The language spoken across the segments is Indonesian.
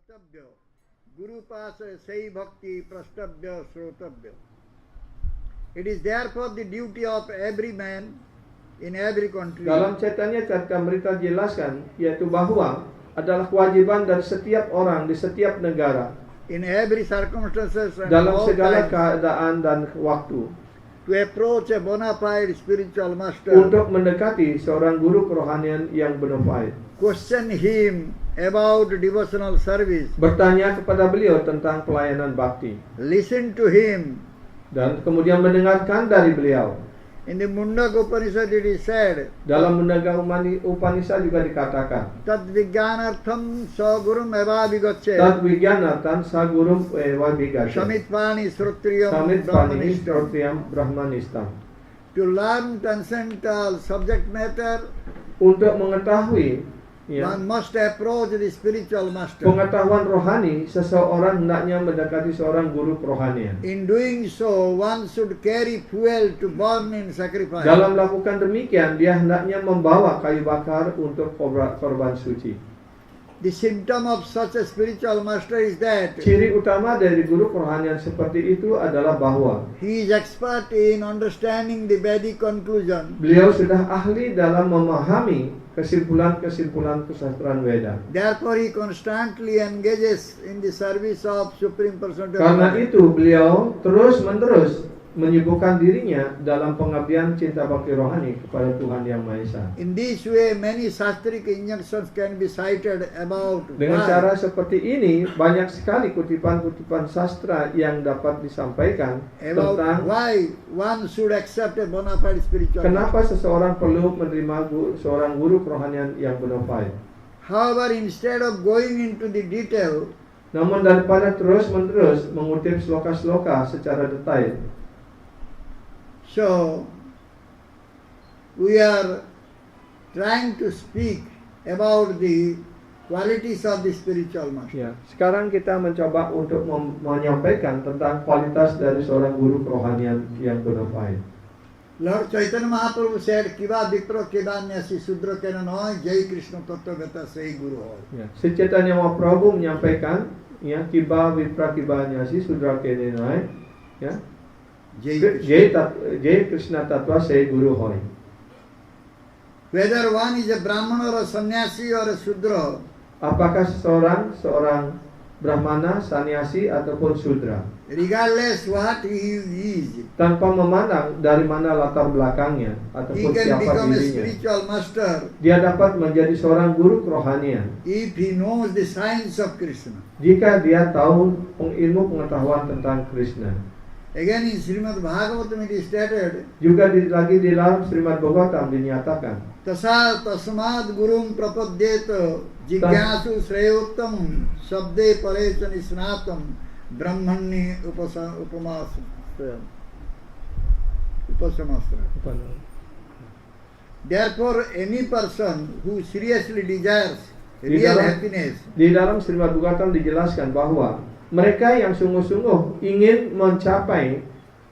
द्रष्टव्य गुरु पास सही भक्ति प्रष्टव्य श्रोतव्य. It is therefore the duty of every man in every country. Dalam Chaitanya Charitamrita jelaskan yaitu bahwa adalah kewajiban dari setiap orang di setiap negara in every circumstances and dalam all segala times, keadaan dan waktu to approach a bona fide spiritual master, untuk mendekati seorang guru kerohanian yang bona fide. question him about devotional service, Bertanya kepada beliau tentang pelayanan bakti listen to him. dan kemudian mendengarkan dari beliau. In the Mundaka Upanishad it is said, Dalam Mundaka Upanishad juga dikatakan Tat Vijnanartham Sagurum Eva Vigacche, Tat Vijnanartham Sagurum Eva Vigacche Samitpani Srutriyam Samit Pani Brahmanistam. Strotiam Brahmanistam. To learn transcendental subject matter, Untuk mengetahui one must approach the spiritual master. pengetahuan rohani, seseorang hendaknya mendekati seorang guru kerohanian. In doing so, one should carry fuel to burn in sacrifice. Dalam melakukan demikian, dia hendaknya membawa kayu bakar untuk korban suci. The symptom of such a spiritual master is that Ciri utama dari guru kerohanian seperti itu adalah bahwa he is expert in understanding the Vedic conclusion. beliau sudah ahli dalam memahami kesimpulan-kesimpulan kesastraan Weda. Therefore, he constantly engages in the service of Supreme Personality. Karena itu beliau terus-menerus menyibukkan dirinya dalam pengabdian cinta bakti rohani kepada Tuhan Yang Maha Esa. In this way, many sastric injunctions can be cited about Dengan why cara seperti ini, banyak sekali kutipan-kutipan sastra yang dapat disampaikan tentang why one should accept a bona fide spiritual kenapa seseorang perlu menerima seorang guru kerohanian yang bona fide. However, instead of going into the detail, Namun daripada terus-menerus mengutip sloka-sloka secara detail, so we are trying to speak about the qualities of the spiritual master. ya, sekarang kita mencoba untuk menyampaikan tentang kualitas dari seorang guru kerohanian yang bona fide. Lord Chaitanya Mahaprabhu said, Kiva Vipra Kedanyasi Sudra Kena Noy, Jai Krishna Tattva Gata Sei Guru Hoy. Ya, Sri Chaitanya Mahaprabhu menyampaikan, ya, Kiba Vipra Kibanyasi Sudra Kenenai, ya, Jai Krishna. Jai Krishna Tattva Sei Guru Hoy. Whether one is a Brahmana or a sannyasi or a Sudra, Apakah seorang Brahmana, Sanyasi ataupun Sudra, regardless what he is, tanpa memandang dari mana latar belakangnya he ataupun can siapa become a dirinya, spiritual master dia dapat menjadi seorang guru kerohanian if he knows the science of Krishna. jika dia tahu ilmu pengetahuan tentang Krishna. Again in Srimad Bhagavatam it is stated, Juga lagi di dalam Srimad Bhagavatam dinyatakan, Tasmad gurum prapadyeta jigyasu shreyottam sabde parecha nisnatam brahmani upasamastra. Therefore, any person who seriously desires real happiness di dalam Srimad Bhagavatam dijelaskan bahwa mereka yang sungguh-sungguh ingin mencapai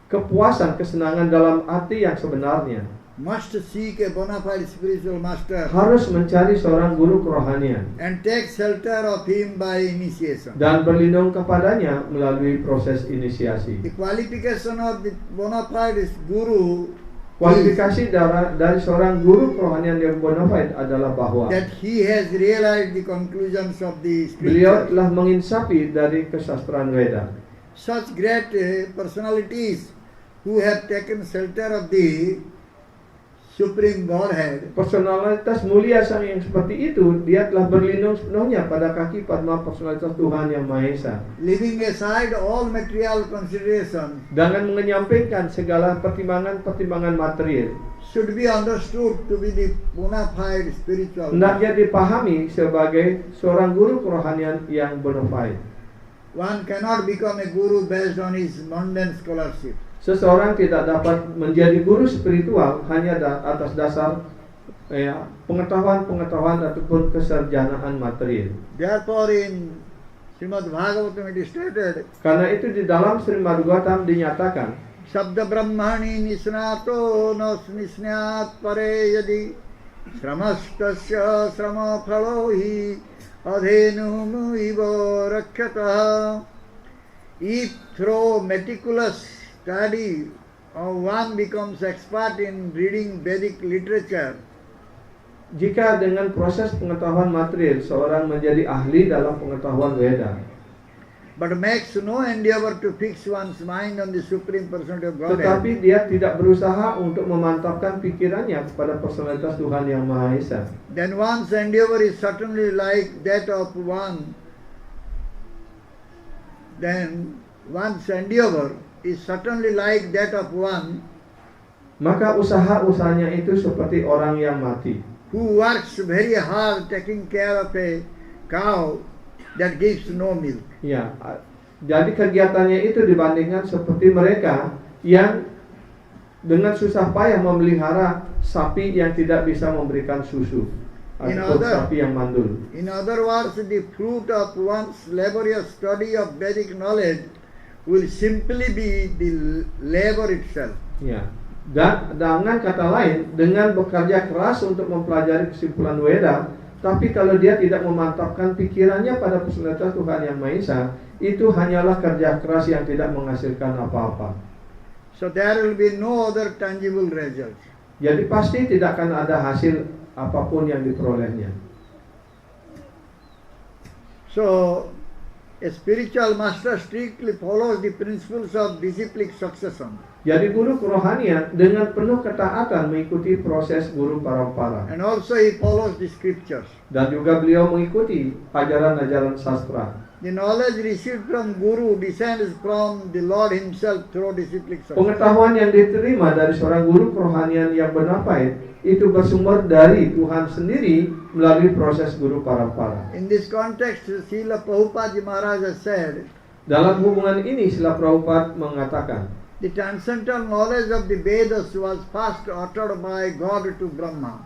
kepuasan, kesenangan dalam arti yang sebenarnya must seek a bona fide spiritual master harus mencari seorang guru kerohanian and take shelter of him by initiation. dan berlindung kepadanya melalui proses inisiasi. The qualification of the bona fide guru Kualifikasi dari seorang guru kerohanian yang bona fide adalah bahwa that he has realized the conclusions of the beliau scripture. telah menginsapi dari kesastraan Weda. Such great personalities who have taken shelter of the Supreme Godhead Personalitas mulia sang yang seperti itu, dia telah berlindung sepenuhnya pada kaki padma personalitas Tuhan Yang Maha Esa, leaving aside all material considerations, dengan menyampingkan segala pertimbangan-pertimbangan material. should be understood to be the bona fide spiritual master. Hendaknya dipahami sebagai seorang guru kerohanian yang bona fide. One cannot become a guru based on his mundane scholarship. Seseorang tidak dapat menjadi guru spiritual hanya atas dasar pengetahuan ataupun kesarjanaan material. Therefore, in Srimad Bhagavatam it is stated, Karena itu di dalam Srimad Bhagavatam dinyatakan, Sabda Brahmani nisnato nos nisnat pare yadi Shramastasya srama phalohi adhenum iva rakshataha. If through meticulous study one becomes expert in reading Vedic literature, jika dengan proses pengetahuan material seorang menjadi ahli dalam pengetahuan Weda, but makes no endeavor to fix one's mind on the Supreme Personality of Godhead, tetapi dia tidak berusaha untuk memantapkan pikirannya kepada personalitas Tuhan Yang Maha Esa, then one's endeavor is certainly like that of one. Then one's endeavor is certainly like that of one maka usaha-usahanya itu seperti orang yang mati, who works very hard taking care of a cow that gives no milk. ya. Jadi kegiatannya itu dibandingkan seperti mereka yang dengan susah payah memelihara sapi yang tidak bisa memberikan susu, atau sapi yang mandul. In other words, the fruit of one's laborious study of Vedic knowledge will simply be the labor itself. Ya. Dan dengan kata lain, dengan bekerja keras untuk mempelajari kesimpulan Weda, tapi kalau dia tidak memantapkan pikirannya pada personalitas Tuhan Yang Maha Esa, itu hanyalah kerja keras yang tidak menghasilkan apa-apa. So there will be no other tangible results. Jadi pasti tidak akan ada hasil apapun yang diperolehnya. So a spiritual master strictly follows the principles of disciplic succession. Jadi guru kerohanian dengan penuh ketaatan mengikuti proses guru parampara. And also he follows the scriptures. Dan juga beliau mengikuti ajaran-ajaran sastra. The knowledge received from Guru descends from the Lord Himself through disciplic succession. Pengetahuan yang diterima dari seorang guru kerohanian yang Bonafide itu bersumber dari Tuhan sendiri melalui proses guru parampara. In this context, Srila Prabhupada Maharaj has said, dalam hubungan ini Srila Prabhupada mengatakan, the transcendental knowledge of the Vedas was first uttered by God to Brahma.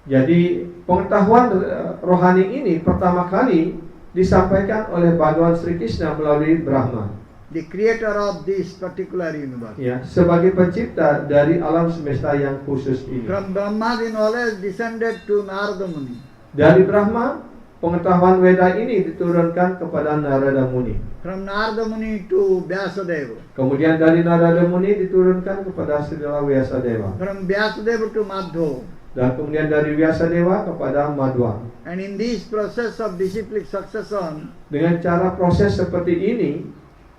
Jadi pengetahuan rohani ini pertama kali disampaikan oleh Bhagawan Sri Krishna melalui Brahma, the creator of this particular universe. Ya, sebagai pencipta dari alam semesta yang khusus ini. From Brahma the knowledge descended to Narada Muni. Dari Brahma, pengetahuan Weda ini diturunkan kepada Narada Muni. From Narada Muni to Vyasadeva. Kemudian dari Narada Muni diturunkan kepada Srila Vyasadeva. From Vyasadeva to Madhva. Dan kemudian dari Vyasadeva kepada Madhva. And in this process of disciplic succession, dengan cara proses seperti ini,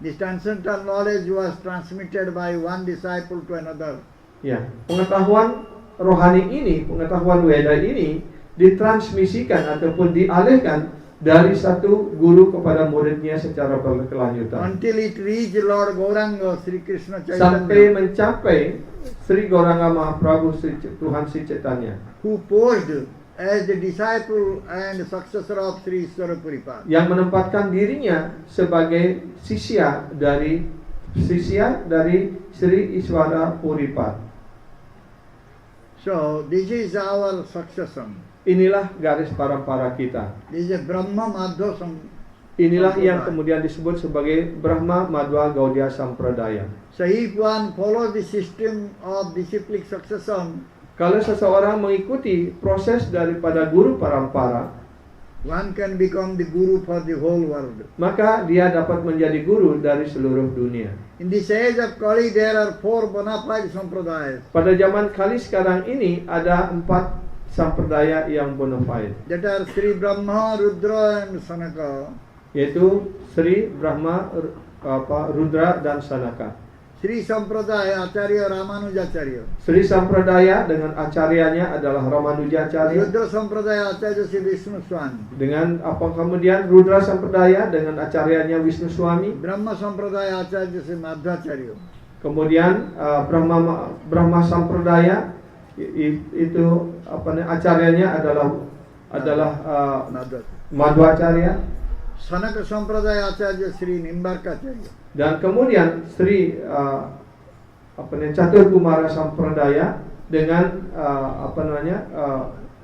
the transcendental knowledge was transmitted by one disciple to another. Ya, pengetahuan rohani ini, pengetahuan Weda ini ditransmisikan ataupun dialihkan dari satu guru kepada muridnya secara berkelanjutan. Until it reached Lord Gauranga, Sri Krishna Sampai Chaitanya, mencapai Sri Gauranga Mahaprabhu Tuhan Sri Chaitanya, who posed as the disciple and successor of Sri Iswara Puripad. yang menempatkan dirinya sebagai sisya dari Sri Iswara Puripad. So this is our succession. Inilah garis parampara kita. This is a Brahma Madhva Inilah yang Sampradaya. kemudian disebut sebagai Brahma Madhva Gaudiya Sampradaya. So if one follows the system of disciplic succession, Kalau seseorang mengikuti proses daripada guru parampara, one can become the guru for the whole world. maka dia dapat menjadi guru dari seluruh dunia. In this age of Kali, there are 4 bona fide sampradayas. Pada zaman Kali sekarang ini ada 4 sampradaya yang bona fide, That are Sri Brahma, Rudra and Sanaka. yaitu Sri Brahma, Rudra dan Sanaka. Sri Sampradaya Acharya Ramanujacharya. Sri Sampradaya dengan acaryanya adalah Ramanujacharya. Rudra Sampradaya Acharya Sri Vishnu Swami. Dengan kemudian Rudra Sampradaya dengan acaryanya Wisnu Swami. Brahma Sampradaya Acharya Sri Madhvacharya. Kemudian Brahma Sampradaya itu acaryanya adalah Madhvacharya. Madhvacharya. Sanaka Sampradaya Acharya Sri Nimbarkacharya. Dan kemudian Sri Catur Kumara Sampradaya dengan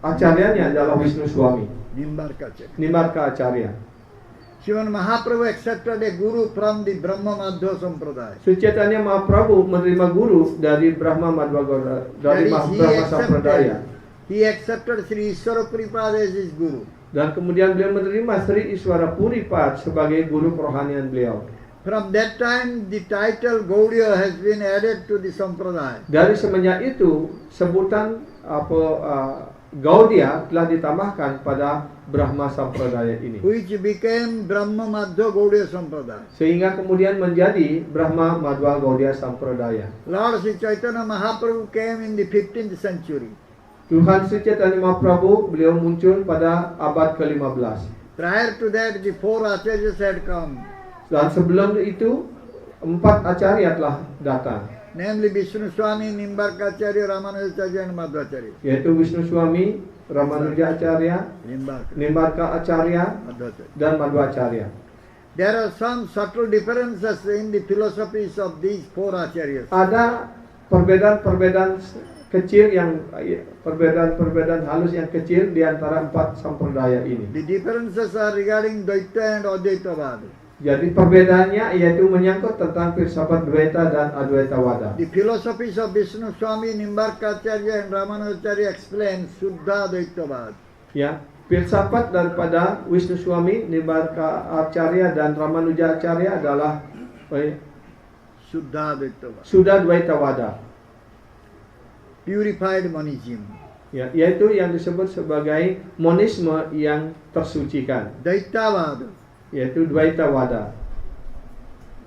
acaryanya adalah Wisnu Swami, Nimbarkacharya. Nimbarka Acharya. Sriman Mahaprabhu accepted a guru from the Brahma Madhva Sampradaya. Sri Chaitanya Mahaprabhu menerima guru dari Brahma Madhva dari That is, Brahma Sampradaya. he accepted Sri Iswara Puripad as his guru. Dan kemudian beliau menerima Sri Iswara Puripad sebagai guru kerohanian beliau. From that time, the title Gaudiya has been added to the Sampradaya. Dari semenjak itu, sebutan Gaudiya telah ditambahkan pada Brahma Sampradaya ini. Which became Brahma Madhva Gaudiya Sampradaya. Sehingga kemudian menjadi Brahma Madhva Gaudiya Sampradaya. Lord Sri Chaitanya Mahaprabhu came in the 15th century. Tuhan Sri Chaitanya Mahaprabhu beliau muncul pada abad ke-15. Prior to that, the 4 acharyas had come, Dan sebelum itu 4 acarya telah datang, namely Vishnu Swami, Nimbarkacharya, Ramanujacharya and Madhvacharya. yaitu Wisnu Swami, Ramanuja Acharya, Nimbarka Acharya, Madhvacharya. dan Madhvacharya. There are some subtle differences in the philosophies of these 4 acharyas. Ada perbedaan-perbedaan kecil perbedaan halus yang kecil di antara 4 sampradaya ini. The differences are regarding Dvaita and Advaitavada. Jadi perbedaannya yaitu menyangkut tentang filsafat Dvaita dan Advaitawada. The philosophies of Vishnu Swami, Nimbarkacharya and Ramanujacharya explain Suddha Advaitavada. Ya, filsafat daripada Wisnu Swami, Nimbarka Acharya dan Ramanuja Acharya adalah Suddha Advaitavada. Suddha Dvaitawada. Purified monism. Ya, yaitu yang disebut sebagai monisme yang tersucikan, Dvaitavada. yaitu Dvaitawada.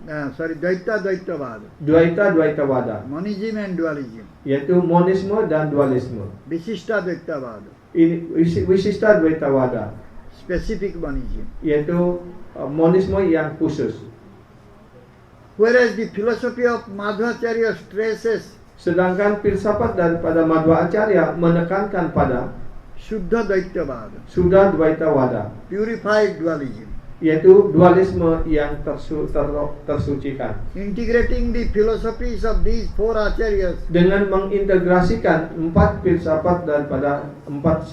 Dvaitavada. Dvaitawada, Monism and dualism. yaitu monisme dan dualisme. Visishta Dvaitavada. Ini Wisishta Dvaitawada, Specific monism. yaitu monisme yang khusus. Whereas the philosophy of Madhvacharya stresses Sedangkan filsafat daripada Madhva Acharya menekankan pada Shuddha Dvaitavada. Suddha Dvaitawada, Purified dualism. yaitu dualisme yang tersucikan. Integrating the philosophies of these 4 acharyas, Dengan mengintegrasikan 4 filsafat daripada 4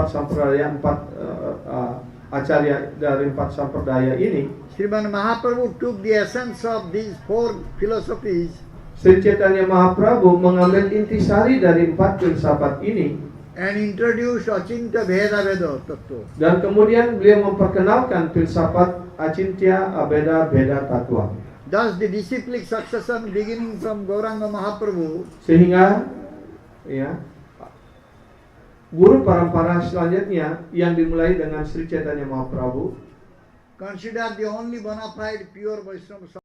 sampradaya, 4 acarya dari 4 sampradaya ini, Sriman Mahaprabhu took the essence of these 4 philosophies Sri Chaitanya Mahaprabhu mengambil intisari dari 4 filsafat ini and introduced Achinta Bheda Veda Tattva. dan kemudian beliau memperkenalkan filsafat Acintya Abeda Beda Tattva. Thus the disciplic succession beginning from Gauranga Mahaprabhu Sehingga ya, guru parampara selanjutnya yang dimulai dengan Sri Chaitanya Mahaprabhu considered the only bona fide pure Vaishnava